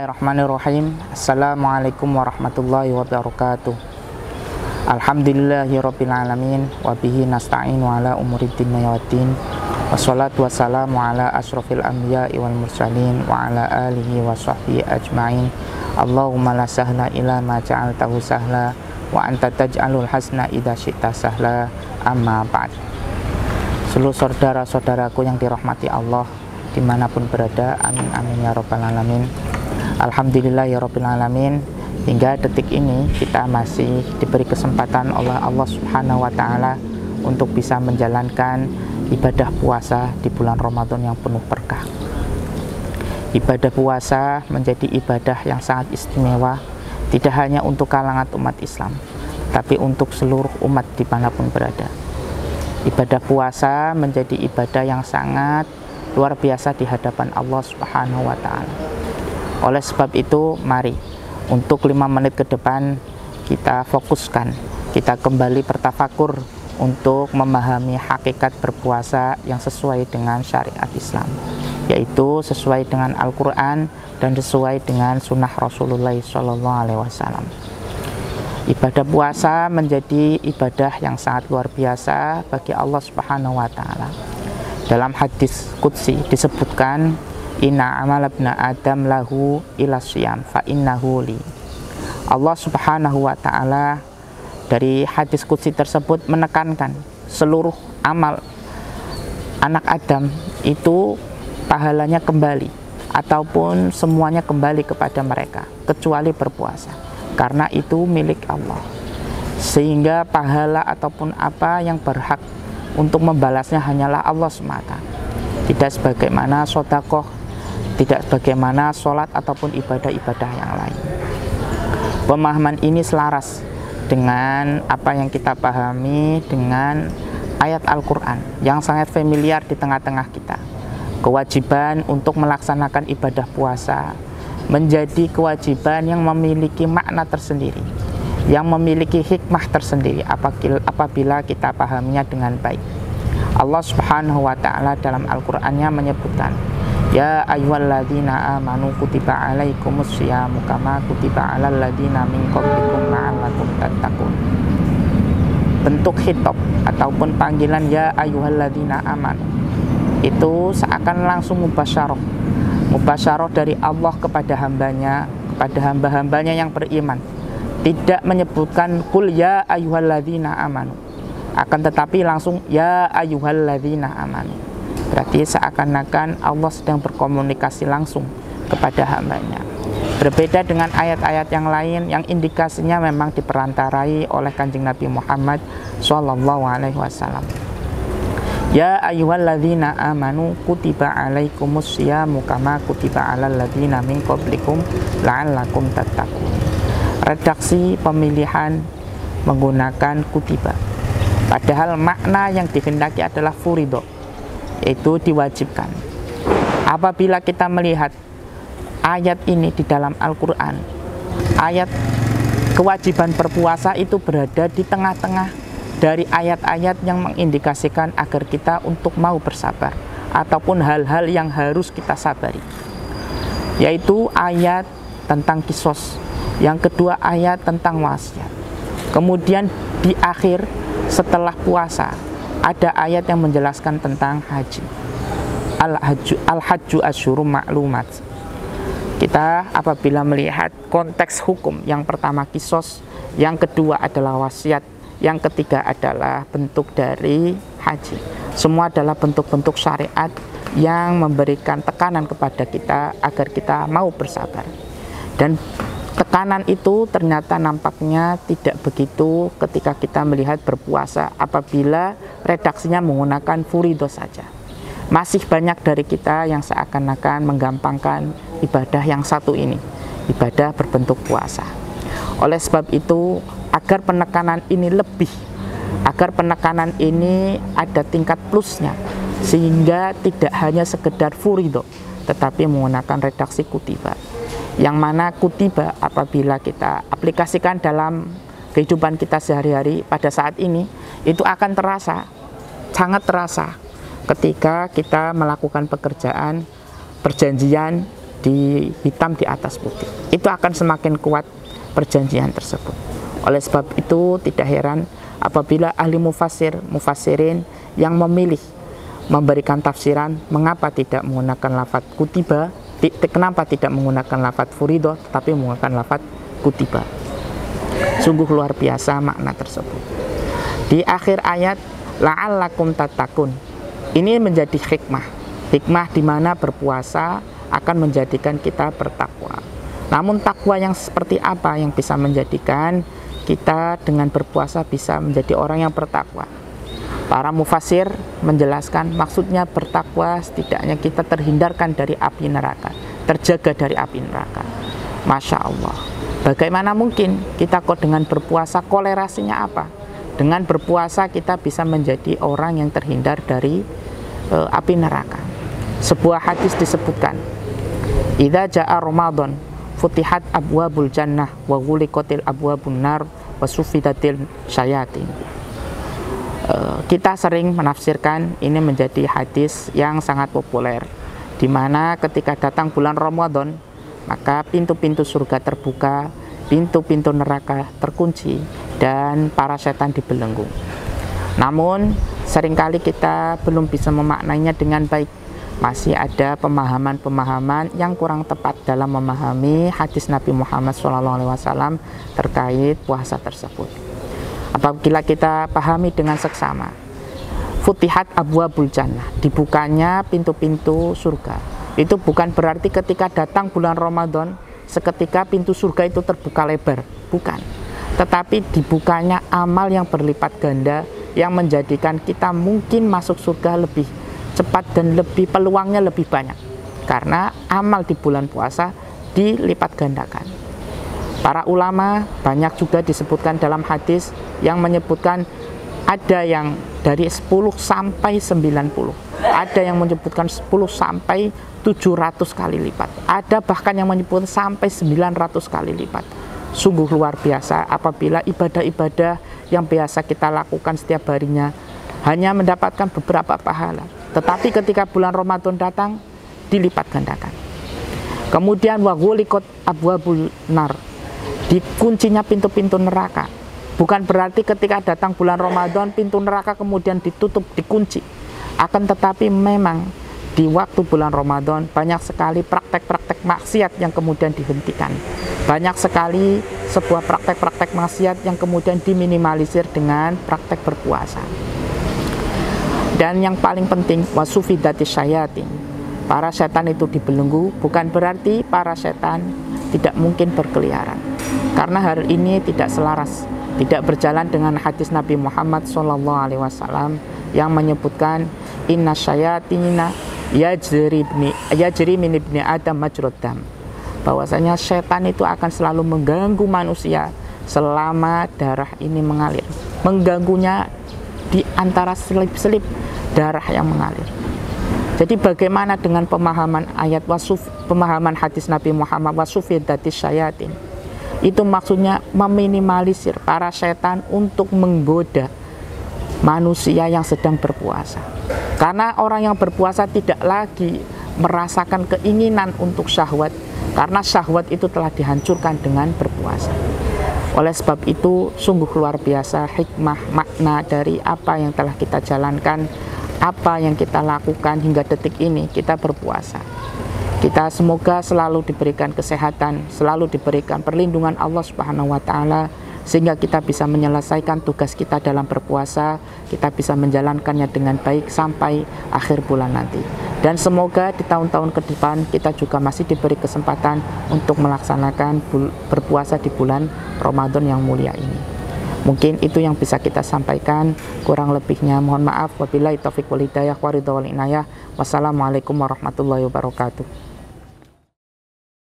Bismillahirrahmanirrahim. Assalamualaikum warahmatullahi wabarakatuh. Alhamdulillahirabbil alamin wa bihi nasta'inu ala umuriddin waddin. Wassalatu wassalamu ala asyrofil anbiya'i wal mursalin wa ala alihi wa sahbihi ajma'in. Allahumma la sahla illa ma ja'altahu sahla wa anta taj'alul hasna idza syi'ta sahla. Amma ba'd. Seluruh saudara-saudaraku yang dirahmati Allah dimanapun berada, amin amin ya rabbal alamin. Alhamdulillah ya rabbil alamin. Hingga detik ini kita masih diberi kesempatan oleh Allah subhanahu wa ta'ala untuk bisa menjalankan ibadah puasa di bulan Ramadan yang penuh berkah. Ibadah puasa menjadi ibadah yang sangat istimewa, tidak hanya untuk kalangan umat Islam, tapi untuk seluruh umat dimanapun berada. Ibadah puasa menjadi ibadah yang sangat luar biasa di hadapan Allah subhanahu wa ta'ala. Oleh sebab itu, mari untuk 5 menit ke depan kita fokuskan, kita kembali bertafakur untuk memahami hakikat berpuasa yang sesuai dengan syariat Islam, yaitu sesuai dengan Al-Quran dan sesuai dengan sunnah Rasulullah SAW. Ibadah puasa menjadi ibadah yang sangat luar biasa bagi Allah Subhanahu wa ta'ala. Dalam hadis qudsi disebutkan, inna amal ibna adam lahu ila siyam fa innahu li. Allah subhanahu wa ta'ala dari hadis qudsi tersebut menekankan seluruh amal anak Adam itu pahalanya kembali ataupun semuanya kembali kepada mereka kecuali berpuasa, karena itu milik Allah, sehingga pahala ataupun apa yang berhak untuk membalasnya hanyalah Allah semata, tidak sebagaimana sedekah, tidak sebagaimana sholat ataupun ibadah-ibadah yang lain. Pemahaman ini selaras dengan apa yang kita pahami dengan ayat Al-Quran yang sangat familiar di tengah-tengah kita. Kewajiban untuk melaksanakan ibadah puasa menjadi kewajiban yang memiliki makna tersendiri, yang memiliki hikmah tersendiri apabila kita pahaminya dengan baik. Allah subhanahu wa ta'ala dalam Al-Qur'annya menyebutkan, ya ayyuhalladzina amanu kutiba alaikumus syiyamu kama kutiba alal ladzina min qablikum la'allakum tattaqun. Bentuk khitab ataupun panggilan ya ayyuhalladzina amanu itu seakan langsung mubasyarah dari Allah kepada hambanya, kepada hamba-hambanya yang beriman. Tidak menyebutkan qul ya ayyuhalladzina amanu, akan tetapi langsung ya ayyuhalladzina amanu. Berarti seakan-akan Allah sedang berkomunikasi langsung kepada hambanya. Berbeda dengan ayat-ayat yang lain yang indikasinya memang diperantarai oleh Kanjeng Nabi Muhammad SAW. Ya ayyuhalladzina amanu kutiba alaikumus syiyamu kama kutiba alal ladzina min qablikum la'allakum tattaqun. Redaksi pemilihan menggunakan kutiba, padahal makna yang dikehendaki adalah furido, itu diwajibkan. Apabila kita melihat ayat ini di dalam Al-Quran, ayat kewajiban berpuasa itu berada di tengah-tengah dari ayat-ayat yang mengindikasikan agar kita untuk mau bersabar ataupun hal-hal yang harus kita sabari, yaitu ayat tentang kisos, yang kedua ayat tentang wasiat. Kemudian di akhir setelah puasa ada ayat yang menjelaskan tentang haji. Al-hajju asyhurum ma'lumat. Kita apabila melihat konteks hukum, yang pertama kisos, yang kedua adalah wasiat, yang ketiga adalah bentuk dari haji. Semua adalah bentuk-bentuk syariat yang memberikan tekanan kepada kita agar kita mau bersabar. Dan tekanan itu ternyata nampaknya tidak begitu ketika kita melihat berpuasa apabila redaksinya menggunakan furido saja. Masih banyak dari kita yang seakan-akan menggampangkan ibadah yang satu ini, ibadah berbentuk puasa. Oleh sebab itu, agar penekanan ini lebih, agar penekanan ini ada tingkat plusnya, sehingga tidak hanya sekedar furido, tetapi menggunakan redaksi kutiba, yang mana kutiba apabila kita aplikasikan dalam kehidupan kita sehari-hari pada saat ini, itu akan terasa, sangat terasa ketika kita melakukan pekerjaan, perjanjian di hitam di atas putih. Itu akan semakin kuat perjanjian tersebut. Oleh sebab itu tidak heran apabila ahli mufassirin yang memilih memberikan tafsiran mengapa tidak menggunakan lafadz kutiba, kenapa tidak menggunakan lafadz furido tetapi menggunakan lafadz kutiba. Sungguh luar biasa makna tersebut. Di akhir ayat la'allakum tattaqun, ini menjadi hikmah di mana berpuasa akan menjadikan kita bertakwa. Namun takwa yang seperti apa yang bisa menjadikan kita dengan berpuasa bisa menjadi orang yang bertakwa? Para mufassir menjelaskan maksudnya bertakwa setidaknya kita terhindarkan dari api neraka, terjaga dari api neraka. Masya Allah, bagaimana mungkin kita kok dengan berpuasa kolerasinya apa? Dengan berpuasa kita bisa menjadi orang yang terhindar dari api neraka. Sebuah hadis disebutkan, idza jaa Ramadan futihat abwabul jannah wa ghuliqatil abwabun nar wa suffidatil syayatin. Kita sering menafsirkan ini menjadi hadis yang sangat populer, di mana ketika datang bulan Ramadan maka pintu-pintu surga terbuka, pintu-pintu neraka terkunci dan para setan dibelenggu. Namun seringkali kita belum bisa memaknainya dengan baik. Masih ada pemahaman-pemahaman yang kurang tepat dalam memahami hadis Nabi Muhammad SAW terkait puasa tersebut. Apabila kita pahami dengan seksama, futihat abwabul jannah, dibukanya pintu-pintu surga, itu bukan berarti ketika datang bulan Ramadan seketika pintu surga itu terbuka lebar, bukan. Tetapi dibukanya amal yang berlipat ganda yang menjadikan kita mungkin masuk surga lebih cepat dan lebih peluangnya lebih banyak, karena amal di bulan puasa dilipat gandakan. Para ulama banyak juga disebutkan dalam hadis yang menyebutkan ada yang dari 10 sampai 90, ada yang menyebutkan 10 sampai 700 kali lipat, ada bahkan yang menyebut sampai 900 kali lipat. Sungguh luar biasa apabila ibadah-ibadah yang biasa kita lakukan setiap harinya hanya mendapatkan beberapa pahala, tetapi ketika bulan Ramadan datang dilipat gandakan. Kemudian wa ghuliqat abwabul nar, dikuncinya pintu-pintu neraka. Bukan berarti ketika datang bulan Ramadan pintu neraka kemudian ditutup, dikunci. Akan tetapi memang di waktu bulan Ramadan banyak sekali praktek-praktek maksiat yang kemudian dihentikan. Banyak sekali sebuah praktek-praktek maksiat yang kemudian diminimalisir dengan praktek berpuasa. Dan yang paling penting, wasufidati syayatin, para setan itu dibelenggu. Bukan berarti para setan tidak mungkin berkeliaran, karena hal ini tidak selaras, tidak berjalan dengan hadis Nabi Muhammad SAW yang menyebutkan inna syayatina yajri min ibni adam majrad dam, bahwasanya setan itu akan selalu mengganggu manusia selama darah ini mengalir, mengganggunya di antara selip-selip darah yang mengalir. Jadi bagaimana dengan pemahaman ayat pemahaman hadis Nabi Muhammad wasufidatis syayatin? Itu maksudnya meminimalisir para setan untuk menggoda manusia yang sedang berpuasa. Karena orang yang berpuasa tidak lagi merasakan keinginan untuk syahwat, karena syahwat itu telah dihancurkan dengan berpuasa. Oleh sebab itu sungguh luar biasa hikmah makna dari apa yang telah kita jalankan, apa yang kita lakukan hingga detik ini kita berpuasa. Kita semoga selalu diberikan kesehatan, selalu diberikan perlindungan Allah Subhanahu wa taala, sehingga kita bisa menyelesaikan tugas kita dalam berpuasa, kita bisa menjalankannya dengan baik sampai akhir bulan nanti. Dan semoga di tahun-tahun ke depan kita juga masih diberi kesempatan untuk melaksanakan berpuasa di bulan Ramadan yang mulia ini. Mungkin itu yang bisa kita sampaikan, kurang lebihnya mohon maaf. Wabillahi taufiq wal hidayah wa ridha wal inayah. Wassalamualaikum warahmatullahi wabarakatuh.